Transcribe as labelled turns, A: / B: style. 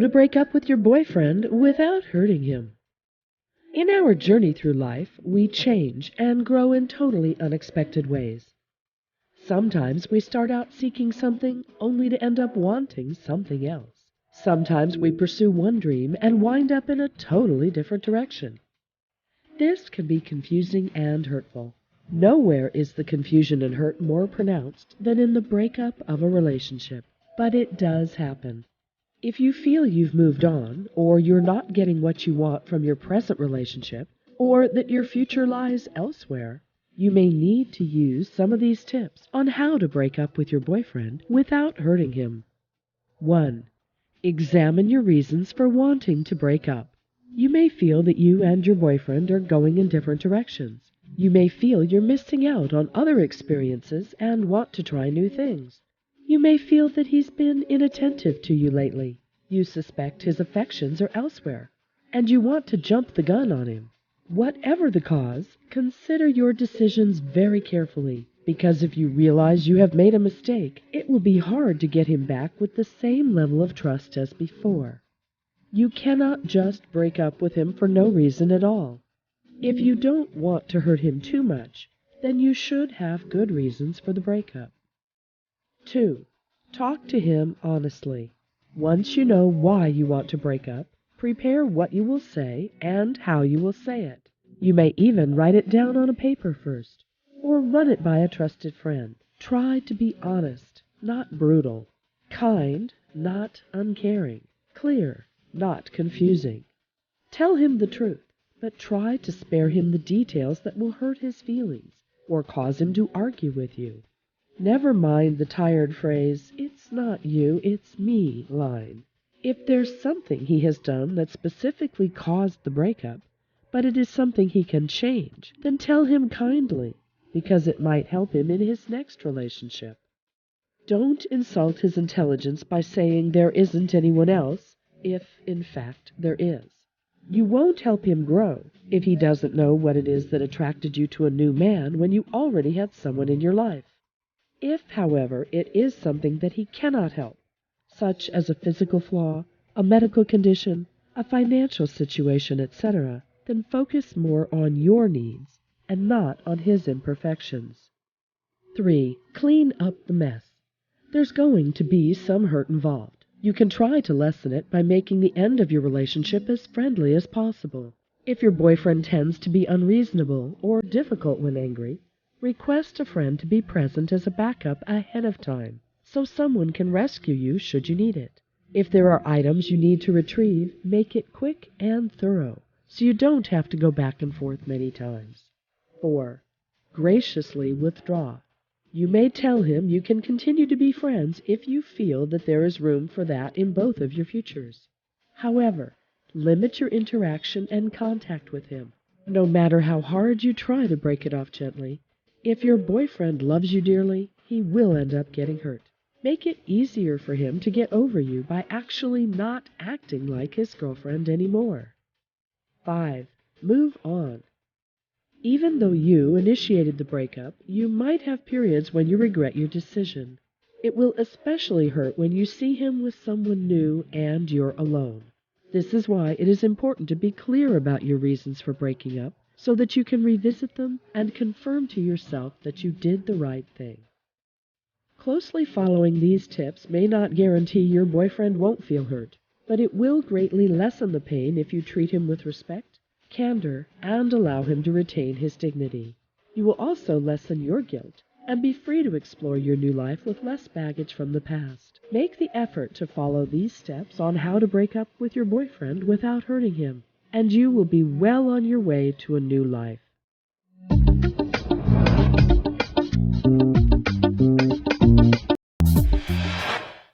A: to break up with your boyfriend without hurting him. In our journey through life, we change and grow in totally unexpected ways. Sometimes we start out seeking something only to end up wanting something else. Sometimes we pursue one dream and wind up in a totally different direction. This can be confusing and hurtful. Nowhere is the confusion and hurt more pronounced than in the breakup of a relationship, but it does happen. If you feel you've moved on, or you're not getting what you want from your present relationship, or that your future lies elsewhere, you may need to use some of these tips on how to break up with your boyfriend without hurting him. 1. Examine your reasons for wanting to break up. You may feel that you and your boyfriend are going in different directions. You may feel you're missing out on other experiences and want to try new things. You may feel that he's been inattentive to you lately. You suspect his affections are elsewhere, and you want to jump the gun on him. Whatever the cause, consider your decisions very carefully, because if you realize you have made a mistake, it will be hard to get him back with the same level of trust as before. You cannot just break up with him for no reason at all. If you don't want to hurt him too much, then you should have good reasons for the breakup. 2. Talk to him honestly. Once you know why you want to break up, prepare what you will say and how you will say it. You may even write it down on a paper first, or run it by a trusted friend. Try to be honest, not brutal, kind, not uncaring, clear, not confusing. Tell him the truth, but try to spare him the details that will hurt his feelings or cause him to argue with you. Never mind the tired phrase, "It's not you, it's me" line. If there's something he has done that specifically caused the breakup, but it is something he can change, then tell him kindly, because it might help him in his next relationship. Don't insult his intelligence by saying there isn't anyone else, if, in fact, there is. You won't help him grow if he doesn't know what it is that attracted you to a new man when you already had someone in your life. If, however, it is something that he cannot help, such as a physical flaw, a medical condition, a financial situation, etc., then focus more on your needs and not on his imperfections. 3. Clean up the mess. There's going to be some hurt involved. You can try to lessen it by making the end of your relationship as friendly as possible. If your boyfriend tends to be unreasonable or difficult when angry, request a friend to be present as a backup ahead of time, so someone can rescue you should you need it. If there are items you need to retrieve, make it quick and thorough, so you don't have to go back and forth many times. 4. Graciously withdraw. You may tell him you can continue to be friends if you feel that there is room for that in both of your futures. However, limit your interaction and contact with him. No matter how hard you try to break it off gently, if your boyfriend loves you dearly, he will end up getting hurt. Make it easier for him to get over you by actually not acting like his girlfriend anymore. 5. Move on. Even though you initiated the breakup, you might have periods when you regret your decision. It will especially hurt when you see him with someone new and you're alone. This is why it is important to be clear about your reasons for breaking up, so that you can revisit them and confirm to yourself that you did the right thing. Closely following these tips may not guarantee your boyfriend won't feel hurt, but it will greatly lessen the pain if you treat him with respect, candor, and allow him to retain his dignity. You will also lessen your guilt and be free to explore your new life with less baggage from the past. Make the effort to follow these steps on how to break up with your boyfriend without hurting him, and you will be well on your way to a new life.